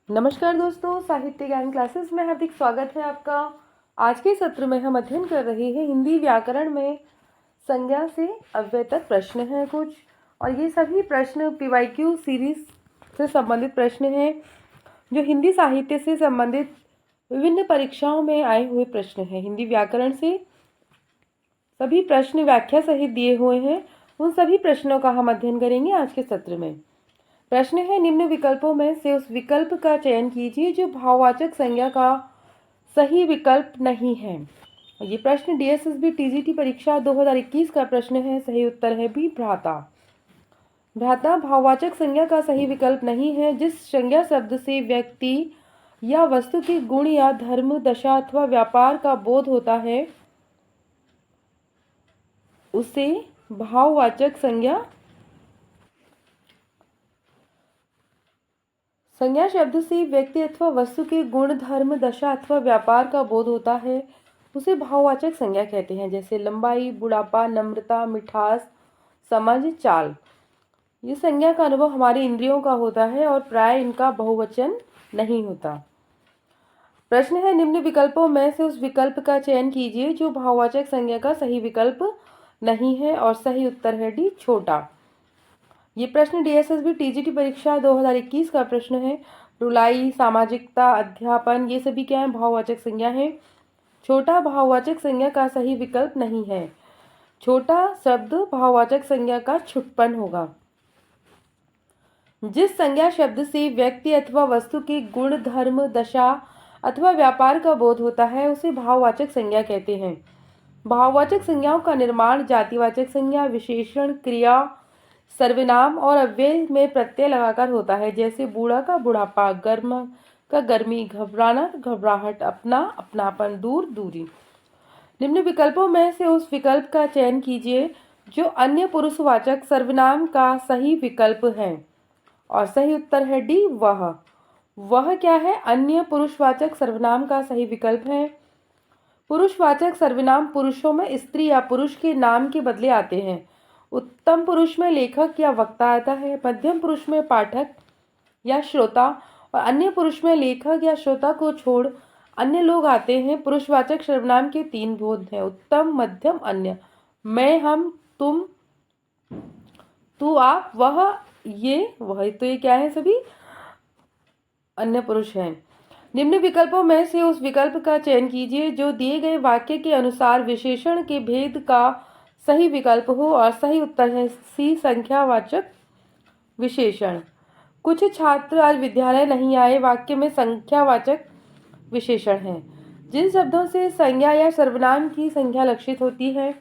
नमस्कार दोस्तों, साहित्य ज्ञान क्लासेस में हार्दिक स्वागत है आपका। आज के सत्र में हम अध्ययन कर रहे हैं हिंदी व्याकरण में संज्ञा से अव्यय तक प्रश्न हैं कुछ, और ये सभी प्रश्न पीवाईक्यू सीरीज से संबंधित प्रश्न हैं जो हिंदी साहित्य से संबंधित विभिन्न परीक्षाओं में आए हुए प्रश्न हैं। हिंदी व्याकरण से सभी प्रश्न व्याख्या सहित दिए हुए हैं। उन सभी प्रश्नों का हम अध्ययन करेंगे आज के सत्र में। प्रश्न है, निम्न विकल्पों में से उस विकल्प का चयन कीजिए जो भाववाचक संज्ञा का सही विकल्प नहीं है। ये प्रश्न डीएसएसबी टीजीटी परीक्षा 2021 का प्रश्न है। सही उत्तर है बी, भ्राता। भ्राता भाववाचक संज्ञा का सही विकल्प नहीं है। जिस संज्ञा शब्द से व्यक्ति या वस्तु के गुण या धर्म, दशा अथवा व्यापार का बोध होता है उसे भाववाचक संज्ञा शब्द से व्यक्ति अथवा वस्तु के गुण, धर्म, दशा अथवा व्यापार का बोध होता है उसे भाववाचक संज्ञा कहते हैं। जैसे लंबाई, बुढ़ापा, नम्रता, मिठास, समझ, चाल। ये संज्ञा का अनुभव हमारी इंद्रियों का होता है और प्राय इनका बहुवचन नहीं होता। प्रश्न है, निम्न विकल्पों में से उस विकल्प का चयन कीजिए जो भाववाचक संज्ञा का सही विकल्प नहीं है, और सही उत्तर है डी, छोटा। ये प्रश्न डीएसएसबी टीजीटी परीक्षा 2021 का प्रश्न है। रुलाई, सामाजिकता, अध्यापन, ये सभी क्या है? भाववाचक संज्ञा है। छोटा भाववाचक संज्ञा का सही विकल्प नहीं है। छोटा शब्द भाववाचक संज्ञा का छुटपन होगा। जिस संज्ञा शब्द से व्यक्ति अथवा वस्तु के गुण, धर्म, दशा अथवा व्यापार का बोध होता है उसे भाववाचक संज्ञा कहते हैं। भाववाचक संज्ञाओं का निर्माण जातिवाचक संज्ञा, विशेषण, क्रिया, सर्वनाम और अव्यय में प्रत्यय लगाकर होता है। जैसे बूढ़ा का बुढ़ापा, गर्म का गर्मी, घबराना घबराहट, अपना अपनापन, दूर दूरी। निम्न विकल्पों में से उस विकल्प का चयन कीजिए जो अन्य पुरुषवाचक सर्वनाम का सही विकल्प है, और सही उत्तर है डी, वह। वह क्या है? अन्य पुरुषवाचक सर्वनाम का सही विकल्प है। पुरुषवाचक सर्वनाम पुरुषों में स्त्री या पुरुष के नाम के बदले आते हैं। उत्तम पुरुष में लेखक या वक्ता आता है, मध्यम पुरुष में पाठक या श्रोता, और अन्य पुरुष में लेखक या श्रोता को छोड़ अन्य लोग आते हैं। पुरुषवाचक सर्वनाम के 3 बोध हैं: उत्तम, मध्यम, अन्य। मैं, हम, तुम, तू, आप, वह, ये, वह। तो ये क्या है? सभी अन्य पुरुष हैं। निम्न विकल्पों में से उस विकल्प का चयन कीजिए जो दिए गए वाक्य के अनुसार विशेषण के भेद का सही विकल्प हो, और सही उत्तर है सी, संख्यावाचक विशेषण। कुछ छात्र आज विद्यालय नहीं आए वाक्य में संख्यावाचक विशेषण है। जिन शब्दों से संज्ञा या सर्वनाम की संख्या लक्षित होती है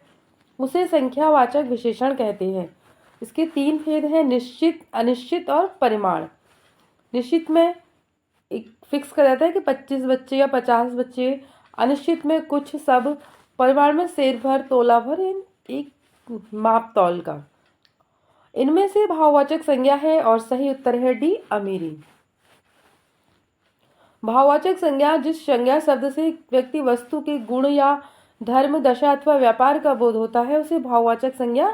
उसे संख्यावाचक विशेषण कहते हैं। इसके 3 भेद हैं: निश्चित, अनिश्चित और परिमाण। निश्चित में एक फिक्स कर जाता है कि 25 बच्चे या 50 बच्चे। अनिश्चित में कुछ सब। परिमाण में सेर भर, तोला भर, एक माप तौल का। इनमें से भाववाचक संज्ञा है, और सही उत्तर है डी, अमीरी। भाववाचक संज्ञा जिस संज्ञा शब्द से व्यक्ति वस्तु के गुण या धर्म, दशा अथवा व्यापार का बोध होता है उसे भाववाचक संज्ञा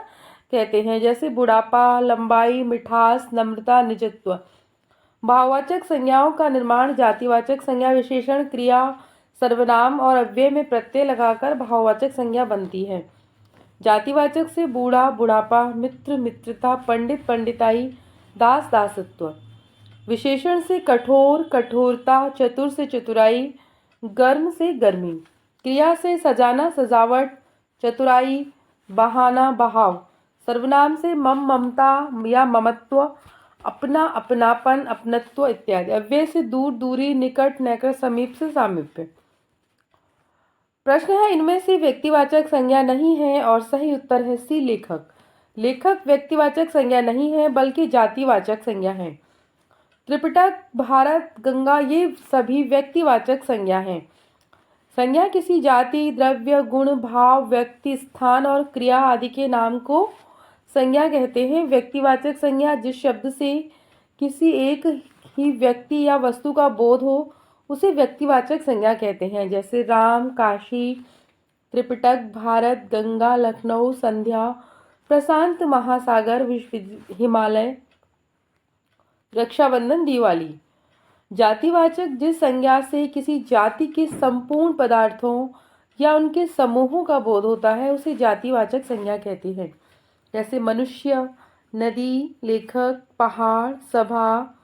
कहते हैं। जैसे बुढ़ापा, लंबाई, मिठास, नम्रता, निजत्व। भाववाचक संज्ञाओं का निर्माण जातिवाचक संज्ञा, विशेषण, क्रिया, सर्वनाम और अव्यय में प्रत्यय लगाकर भाववाचक संज्ञा बनती है। जातिवाचक से बूढ़ा, बुढ़ापा, मित्र, मित्रता, पंडित, पंडिताई, दास, दासत्व। विशेषण से कठोर, कठोरता, चतुर से चतुराई, गर्म से गर्मी। क्रिया से सजाना, सजावट, चतुराई, बहाना, बहाव। सर्वनाम से मम, ममता या ममत्व, अपना, अपनापन, अपनत्व इत्यादि। अव्यय से दूर, दूरी, निकट, नैकट, समीप से सामीप्य। प्रश्न है, इनमें से व्यक्तिवाचक संज्ञा नहीं है, और सही उत्तर है सी, लेखक। लेखक व्यक्तिवाचक संज्ञा नहीं है बल्कि जातिवाचक संज्ञा है। त्रिपिटक, भारत, गंगा, ये सभी व्यक्तिवाचक संज्ञा हैं। संज्ञा किसी जाति, द्रव्य, गुण, भाव, व्यक्ति, स्थान और क्रिया आदि के नाम को संज्ञा कहते हैं। व्यक्तिवाचक संज्ञा जिस शब्द से किसी एक ही व्यक्ति या वस्तु का बोध हो उसे व्यक्तिवाचक संज्ञा कहते हैं। जैसे राम, काशी, त्रिपिटक, भारत, गंगा, लखनऊ, संध्या, प्रशांत महासागर, हिमालय, रक्षाबंधन, दिवाली। जातिवाचक जिस संज्ञा से किसी जाति के संपूर्ण पदार्थों या उनके समूहों का बोध होता है उसे जातिवाचक संज्ञा कहती है। जैसे मनुष्य, नदी, लेखक, पहाड़, सभा,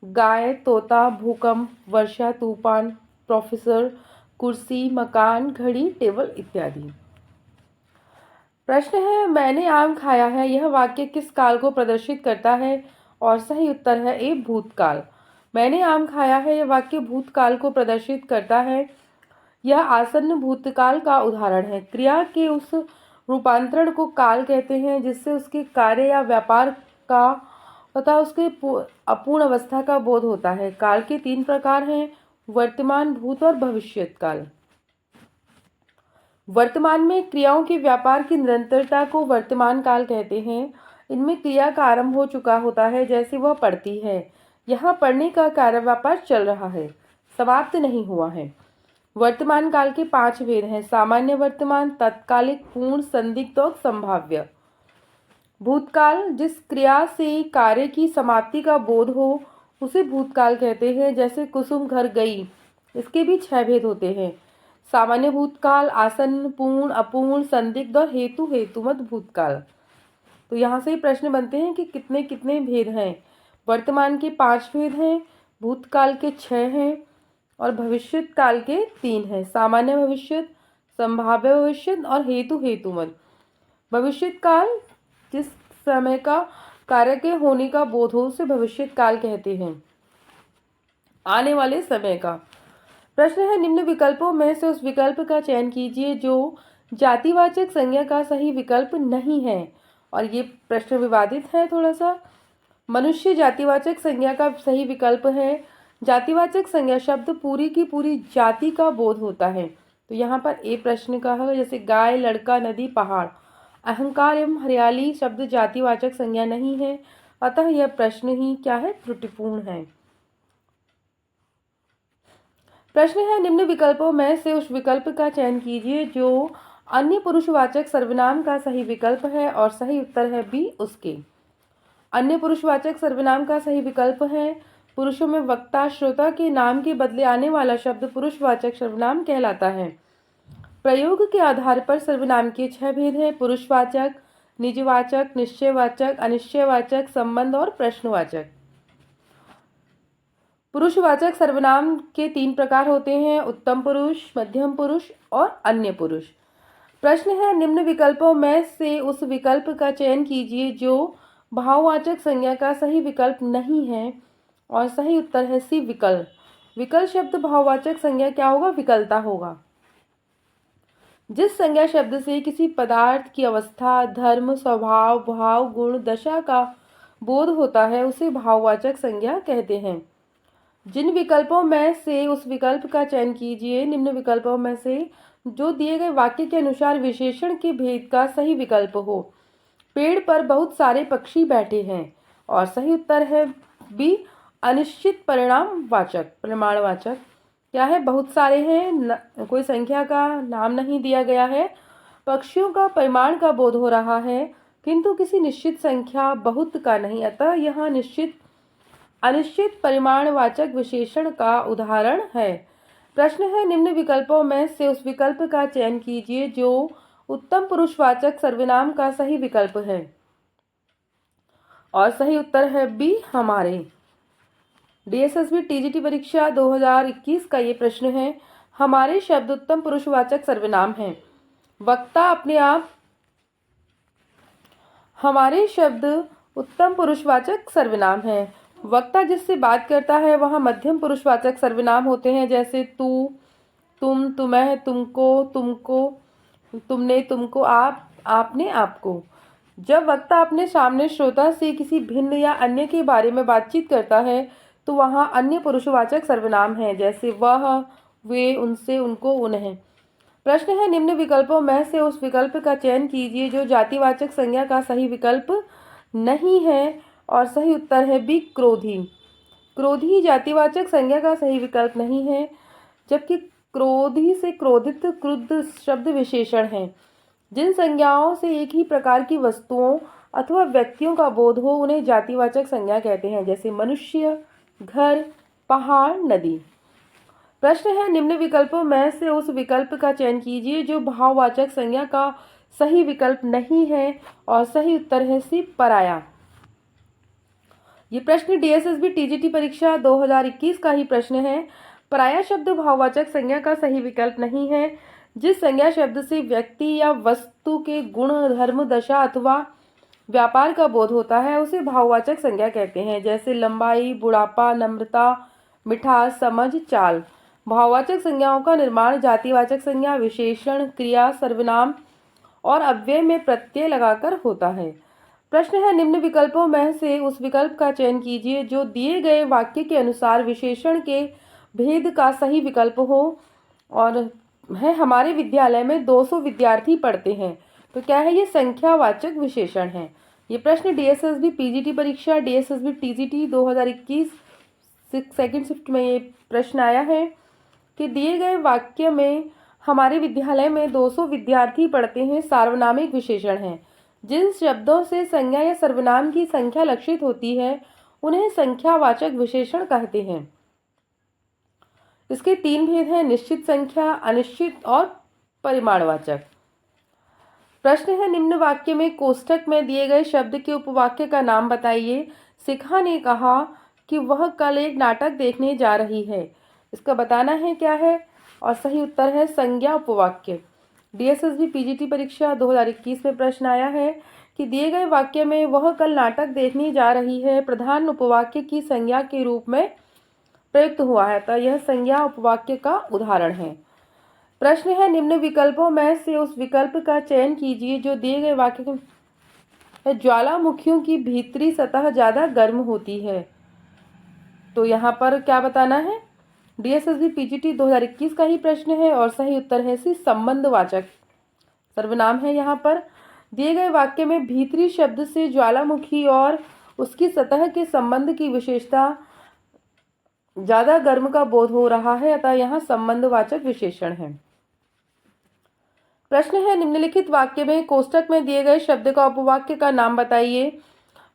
गाय, तोता, भूकंप, वर्षा, तूफान, प्रोफेसर, कुर्सी, मकान, घड़ी, टेबल इत्यादि। प्रश्न है, मैंने आम खाया है, यह वाक्य किस काल को प्रदर्शित करता है? और सही उत्तर है ए भूतकाल। मैंने आम खाया है यह वाक्य भूतकाल को प्रदर्शित करता है। यह आसन्न भूतकाल का उदाहरण है। क्रिया के उस रूपांतरण को काल कहते हैं जिससे उसके कार्य या व्यापार का तथा उसके अपूर्ण अवस्था का बोध होता है। काल के 3 प्रकार हैं, वर्तमान, भूत और भविष्यत काल। वर्तमान में क्रियाओं के व्यापार की निरंतरता को वर्तमान काल कहते हैं। इनमें क्रिया का आरंभ हो चुका होता है, जैसे वह पढ़ती है। यहाँ पढ़ने का कार्य व्यापार चल रहा है, समाप्त नहीं हुआ है। वर्तमान काल के 5 भेद हैं, सामान्य वर्तमान, तत्कालिक, पूर्ण, संदिग्ध और संभाव्य। भूतकाल जिस क्रिया से कार्य की समाप्ति का बोध हो उसे भूतकाल कहते हैं। जैसे कुसुम घर गई, इसके भी 6 भेद होते हैं, सामान्य भूतकाल, आसन्न, पूर्ण, अपूर्ण, संदिग्ध और हेतुमत भूतकाल। तो यहाँ से प्रश्न बनते हैं कि कितने कितने भेद हैं। वर्तमान के 5 भेद हैं, भूतकाल के 6 हैं और भविष्यत काल के 3 हैं, सामान्य भविष्यत, संभाव्य भविष्यत और हेतुमत। भविष्यत काल जिस समय का कार्य के होने का बोध हो उसे भविष्यत काल कहते हैं, आने वाले समय का। प्रश्न है, निम्न विकल्पों में से उस विकल्प का चयन कीजिए जो जातिवाचक संज्ञा का सही विकल्प नहीं है। और ये प्रश्न विवादित है थोड़ा सा। मनुष्य जातिवाचक संज्ञा का सही विकल्प है। जातिवाचक संज्ञा शब्द पूरी की पूरी जाति का बोध होता है। तो यहाँ पर ए प्रश्न का है, जैसे गाय, लड़का, नदी, पहाड़। अहंकार एवं हरियाली शब्द जातिवाचक संज्ञा नहीं है, अतः यह प्रश्न ही क्या है, त्रुटिपूर्ण है। प्रश्न है, निम्न विकल्पों में से उस विकल्प का चयन कीजिए जो अन्य पुरुषवाचक सर्वनाम का सही विकल्प है। और सही उत्तर है बी उसके। अन्य पुरुषवाचक सर्वनाम का सही विकल्प है, पुरुषों में वक्ता, श्रोता के नाम के बदले आने वाला शब्द पुरुषवाचक सर्वनाम कहलाता है। प्रयोग के आधार पर सर्वनाम के 6 भेद हैं, पुरुषवाचक, निजवाचक, निश्चयवाचक, अनिश्चयवाचक, संबंध और प्रश्नवाचक। पुरुषवाचक सर्वनाम के 3 प्रकार होते हैं, उत्तम पुरुष, मध्यम पुरुष और अन्य पुरुष। प्रश्न है, निम्न विकल्पों में से उस विकल्प का चयन कीजिए जो भाववाचक संज्ञा का सही विकल्प नहीं है। और सही उत्तर है सी विकल। विकल शब्द भाववाचक संज्ञा क्या होगा, विकलता होगा। जिस संज्ञा शब्द से किसी पदार्थ की अवस्था, धर्म, स्वभाव, भाव, गुण, दशा का बोध होता है उसे भाववाचक संज्ञा कहते हैं। जिन विकल्पों में से उस विकल्प का चयन कीजिए, निम्न विकल्पों में से जो दिए गए वाक्य के अनुसार विशेषण के भेद का सही विकल्प हो। पेड़ पर बहुत सारे पक्षी बैठे हैं। और सही उत्तर है बी अनिश्चित प्रमाणवाचक। क्या है, बहुत सारे हैं, कोई संख्या का नाम नहीं दिया गया है। पक्षियों का परिमाण का बोध हो रहा है किंतु किसी निश्चित संख्या बहुत का नहीं, अतः यह अनिश्चित परिमाणवाचक विशेषण का उदाहरण है। प्रश्न है, निम्न विकल्पों में से उस विकल्प का चयन कीजिए जो उत्तम पुरुषवाचक सर्वनाम का सही विकल्प है। और सही उत्तर है बी हमारे। डीएसएसबी टीजीटी परीक्षा 2021 का ये प्रश्न है। हमारे शब्द उत्तम पुरुषवाचक सर्वनाम है। वक्ता अपने आप हमारे शब्द उत्तम पुरुषवाचक सर्वनाम है। वक्ता जिससे बात करता है वहाँ मध्यम पुरुषवाचक सर्वनाम होते हैं, जैसे तू, तुम, तुम्हें, तुमको, तुमको, तुमने, तुमको, आप, आपने, आपको। जब वक्ता अपने सामने श्रोता से किसी भिन्न या अन्य के बारे में बातचीत करता है तो वहाँ अन्य पुरुषवाचक सर्वनाम हैं, जैसे वह, वे, उनसे, उनको, उन्हें। प्रश्न है, निम्न विकल्पों में से उस विकल्प का चयन कीजिए जो जातिवाचक संज्ञा का सही विकल्प नहीं है। और सही उत्तर है बी क्रोधी। क्रोधी जातिवाचक संज्ञा का सही विकल्प नहीं है, जबकि क्रोधी से क्रोधित, क्रुद्ध शब्द विशेषण हैं। जिन संज्ञाओं से एक ही प्रकार की वस्तुओं अथवा व्यक्तियों का बोध हो उन्हें जातिवाचक संज्ञा कहते हैं, जैसे मनुष्य, घर, पहाड़, नदी। प्रश्न है, निम्न विकल्पों में से उस विकल्प का चयन कीजिए जो भाववाचक संज्ञा का सही विकल्प नहीं है और सही उत्तर है सी, पराया। ये प्रश्न डीएसएसबी टीजीटी परीक्षा 2021 का ही प्रश्न है। पराया शब्द भाववाचक संज्ञा का सही विकल्प नहीं है। जिस संज्ञा शब्द से व्यक्ति या वस्तु के गुण, धर्म, दशा अथवा व्यापार का बोध होता है उसे भाववाचक संज्ञा कहते हैं, जैसे लंबाई, बुढ़ापा, नम्रता, मिठास, समझ, चाल। भाववाचक संज्ञाओं का निर्माण जातिवाचक संज्ञा, विशेषण, क्रिया, सर्वनाम और अव्यय में प्रत्यय लगाकर होता है। प्रश्न है, निम्न विकल्पों में से उस विकल्प का चयन कीजिए जो दिए गए वाक्य के अनुसार विशेषण के भेद का सही विकल्प हो। और है, हमारे विद्यालय में 200 विद्यार्थी पढ़ते हैं। तो क्या है, ये संख्यावाचक विशेषण है। ये प्रश्न डीएसएसबी पीजीटी परीक्षा, डीएसएसबी टीजीटी 2021 सेकंड शिफ्ट में ये प्रश्न आया है कि दिए गए वाक्य में हमारे विद्यालय में 200 विद्यार्थी पढ़ते हैं सार्वनामिक विशेषण हैं। जिन शब्दों से संज्ञा या सर्वनाम की संख्या लक्षित होती है उन्हें संख्यावाचक विशेषण कहते हैं। इसके 3 भेद हैं, निश्चित संख्या, अनिश्चित और परिमाणवाचक। प्रश्न है, निम्न वाक्य में कोष्ठक में दिए गए शब्द के उपवाक्य का नाम बताइए। शिखा ने कहा कि वह कल एक नाटक देखने जा रही है। इसका बताना है क्या है, और सही उत्तर है संज्ञा उपवाक्य। डीएसएसबी पीजीटी परीक्षा 2021 में प्रश्न आया है कि दिए गए वाक्य में वह कल नाटक देखने जा रही है प्रधान उपवाक्य की संज्ञा के रूप में प्रयुक्त हुआ है, तो यह संज्ञा उपवाक्य का उदाहरण है। प्रश्न है, निम्न विकल्पों में से उस विकल्प का चयन कीजिए जो दिए गए वाक्य में ज्वालामुखियों की भीतरी सतह ज्यादा गर्म होती है। तो यहाँ पर क्या बताना है, डीएसएसबी पीजीटी 2021 का ही प्रश्न है और सही उत्तर है सी, संबंधवाचक सर्वनाम है। यहाँ पर दिए गए वाक्य में भीतरी शब्द से ज्वालामुखी और उसकी सतह के संबंध की विशेषता ज्यादा गर्म का बोध हो रहा है, अतः यहाँ संबंधवाचक विशेषण है। प्रश्न है, निम्नलिखित वाक्य में कोष्ठक में दिए गए शब्द का उपवाक्य का नाम बताइए।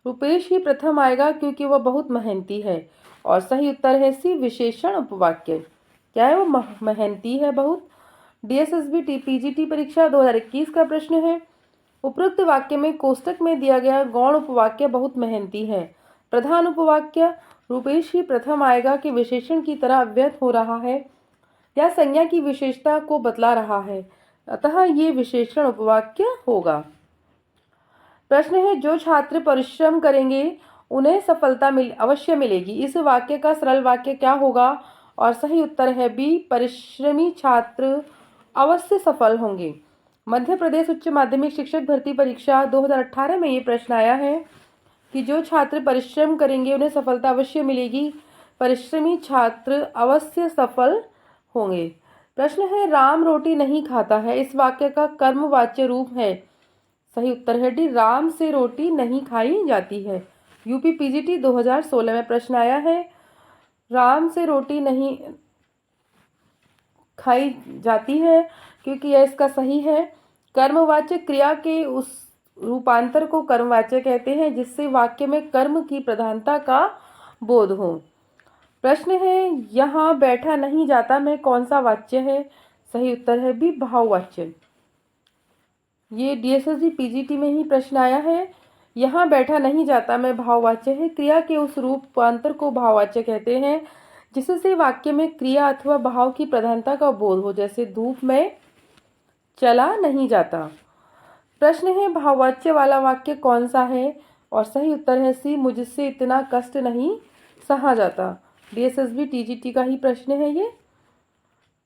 रुपेश ही प्रथम आएगा क्योंकि वह बहुत मेहनती है, और सही उत्तर है सी, विशेषण उपवाक्य। क्या है, वो मेहनती है बहुत। डीएसएसबी पीजीटी परीक्षा 2021 का प्रश्न है, उपरोक्त वाक्य में कोष्ठक में दिया गया गौण उपवाक्य बहुत मेहनती है। प्रधान उपवाक्य रुपेश ही प्रथम आएगा कि विशेषण की तरह अव्यक्त हो रहा है या संज्ञा की विशेषता को बतला रहा है, अतः ये विशेषण उपवाक्य होगा। प्रश्न है, जो छात्र परिश्रम करेंगे उन्हें सफलता अवश्य मिलेगी। इस वाक्य का सरल वाक्य क्या होगा, और सही उत्तर है बी, परिश्रमी छात्र अवश्य सफल होंगे। मध्य प्रदेश उच्च माध्यमिक शिक्षक भर्ती परीक्षा 2018 में ये प्रश्न आया है कि जो छात्र परिश्रम करेंगे उन्हें सफलता अवश्य मिलेगी। परिश्रमी छात्र अवश्य सफल होंगे। प्रश्न है, राम रोटी नहीं खाता है। इस वाक्य का कर्मवाच्य रूप है। सही उत्तर है डी, राम से रोटी नहीं खाई जाती है। यूपी पीजीटी 2016 में प्रश्न आया है, राम से रोटी नहीं खाई जाती है, क्योंकि यह इसका सही है। कर्मवाच्य क्रिया के उस रूपांतर को कर्मवाच्य कहते हैं जिससे वाक्य में कर्म की प्रधानता का बोध हो। प्रश्न है, यहाँ बैठा नहीं जाता में कौन सा वाच्य है। सही उत्तर है बी, भाववाच्य। ये डीएसएसबी पीजीटी में ही प्रश्न आया है। यहाँ बैठा नहीं जाता में भाववाच्य है। क्रिया के उस रूपांतर को भाववाच्य कहते हैं जिससे वाक्य में क्रिया अथवा भाव की प्रधानता का बोध हो, जैसे धूप में चला नहीं जाता। प्रश्न है, भाववाच्य वाला वाक्य कौन सा है, और सही उत्तर है सी, मुझसे इतना कष्ट नहीं सहा जाता। डीएसएसबी टीजीटी का ही प्रश्न है ये।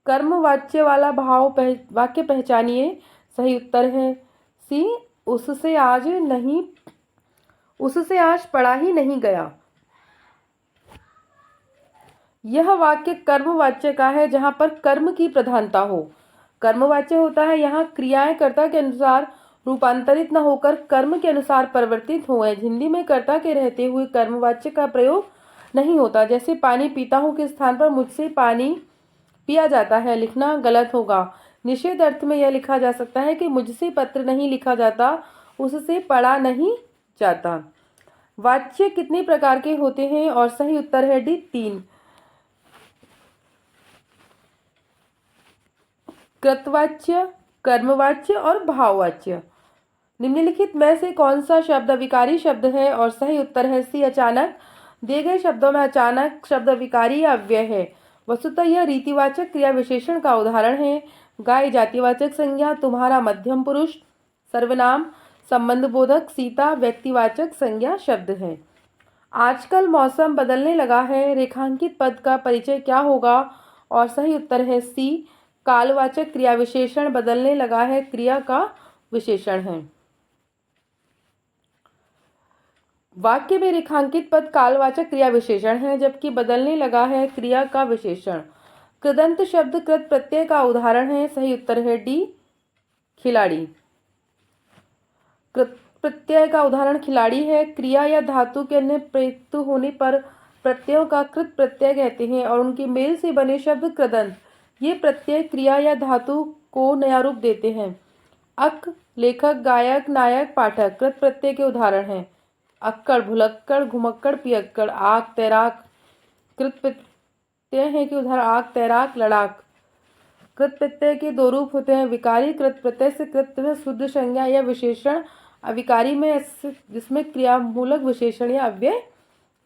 कर्मवाच्य वाला वाक्य पहचानिए। सही उत्तर है सी, उससे आज पढ़ा ही नहीं गया। यह वाक्य कर्मवाच्य का है जहां पर कर्म की प्रधानता हो। कर्मवाच्य होता है यहाँ क्रियाएं कर्ता के अनुसार रूपांतरित न होकर कर्म के अनुसार परिवर्तित हुए। हिंदी में कर्ता के रहते हुए कर्मवाच्य का प्रयोग नहीं होता। जैसे पानी पीता हूँ के स्थान पर मुझसे पानी पिया जाता है लिखना गलत होगा। निषेध अर्थ में यह लिखा जा सकता है कि मुझसे पत्र नहीं लिखा जाता, उससे पढ़ा नहीं जाता। वाच्य कितने प्रकार के होते हैं, और सही उत्तर है डी, 3। कृतवाच्य, कर्मवाच्य और भाववाच्य। निम्नलिखित में से कौन सा शब्द अविकारी शब्द है? और सही उत्तर है सी अचानक। दिए गए शब्दों में अचानक शब्द अविकारी या अव्यय है। वस्तुतः यह रीतिवाचक क्रिया विशेषण का उदाहरण है। गाय जातिवाचक संज्ञा, तुम्हारा मध्यम पुरुष सर्वनाम संबंध बोधक, सीता व्यक्तिवाचक संज्ञा शब्द है। आजकल मौसम बदलने लगा है, रेखांकित पद का परिचय क्या होगा? और सही उत्तर है सी कालवाचक क्रिया विशेषण। बदलने लगा है क्रिया का विशेषण है। वाक्य में रेखांकित पद कालवाचक क्रिया विशेषण है, जबकि बदलने लगा है क्रिया का विशेषण। कृदंत शब्द कृत प्रत्यय का उदाहरण है। सही उत्तर है डी खिलाड़ी। कृत प्रत्यय का उदाहरण खिलाड़ी है। क्रिया या धातु के अन्य प्रयुक्त होने पर प्रत्ययों का कृत प्रत्यय कहते हैं और उनके मेल से बने शब्द कृदंत। ये प्रत्यय क्रिया या धातु को नया रूप देते हैं। अक लेखक, गायक, नायक, पाठक कृत प्रत्यय के उदाहरण हैं। अक्कड़, भुलक्कड़, घुमक्कड़, पियक्कड़। आग, तैराक कृत प्रत्यय है कि उदाहरण आग, तैराक, लड़ाक। कृत प्रत्यय के दो रूप होते हैं, विकारी कृत प्रत्यय से कृत तथा शुद्ध संज्ञा या विशेषण, अविकारी में जिसमें क्रियामूलक विशेषण या अव्यय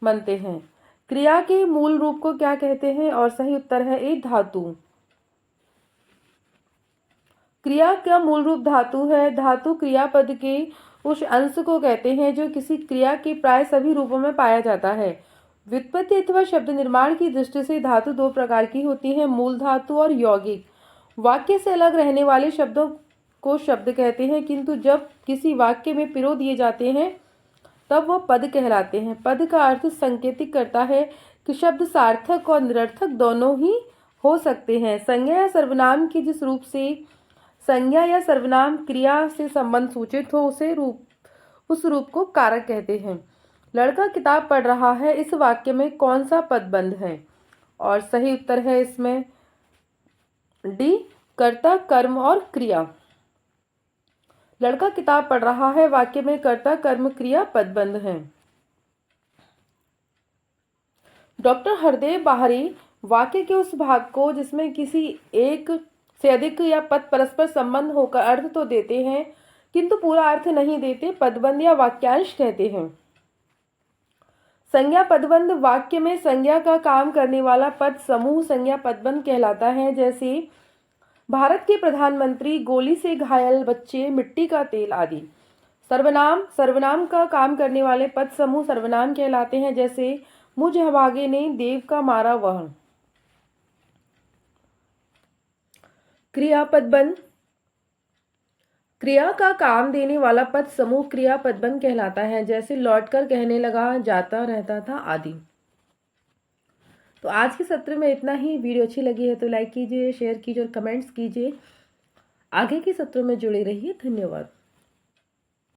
बनते हैं। क्रिया के मूल रूप को क्या कहते हैं? और सही उत्तर है ए धातु। क्रिया का मूल रूप धातु है। धातु क्रियापद के उस अंश को कहते हैं जो किसी क्रिया के प्राय सभी रूपों में पाया जाता है। व्युत्पत्ति अथवा शब्द निर्माण की दृष्टि से धातु दो प्रकार की होती है, मूल धातु और यौगिक। वाक्य से अलग रहने वाले शब्दों को शब्द कहते हैं, किंतु जब किसी वाक्य में पिरो दिए जाते हैं तब वह पद कहलाते हैं। पद का अर्थ संकेतिक करता है कि शब्द सार्थक और निरर्थक दोनों ही हो सकते हैं। संज्ञा या सर्वनाम की जिस रूप से संज्ञा या सर्वनाम क्रिया से संबंध सूचित हो उस रूप को कारक कहते हैं। लड़का किताब पढ़ रहा है, इस वाक्य में कौन सा पदबंध है? और सही उत्तर है इसमें डी कर्ता, कर्म और क्रिया। लड़का किताब पढ़ रहा है वाक्य में कर्ता, कर्म, क्रिया पदबंध है। डॉक्टर हरदेव बाहरी वाक्य के उस भाग को जिसमें किसी एक से अधिक या पद परस्पर संबंध होकर अर्थ तो देते हैं किंतु पूरा अर्थ नहीं देते, पदबंध या वाक्यांश कहते हैं। संज्ञा पदबंध वाक्य में संज्ञा का काम करने वाला पद समूह संज्ञा पदबंध कहलाता है। जैसे भारत के प्रधानमंत्री, गोली से घायल बच्चे, मिट्टी का तेल आदि। सर्वनाम का काम करने वाले पद समूह सर्वनाम कहलाते हैं। जैसे मुझ अभागे ने देव का मारा वह। क्रिया पदबंध क्रिया का काम देने वाला पद समूह क्रिया पदबंध कहलाता है। जैसे लौटकर कहने लगा, जाता रहता था आदि। तो आज के सत्र में इतना ही। वीडियो अच्छी लगी है तो लाइक कीजिए, शेयर कीजिए और कमेंट्स कीजिए। आगे के सत्रों में जुड़े रहिए। धन्यवाद।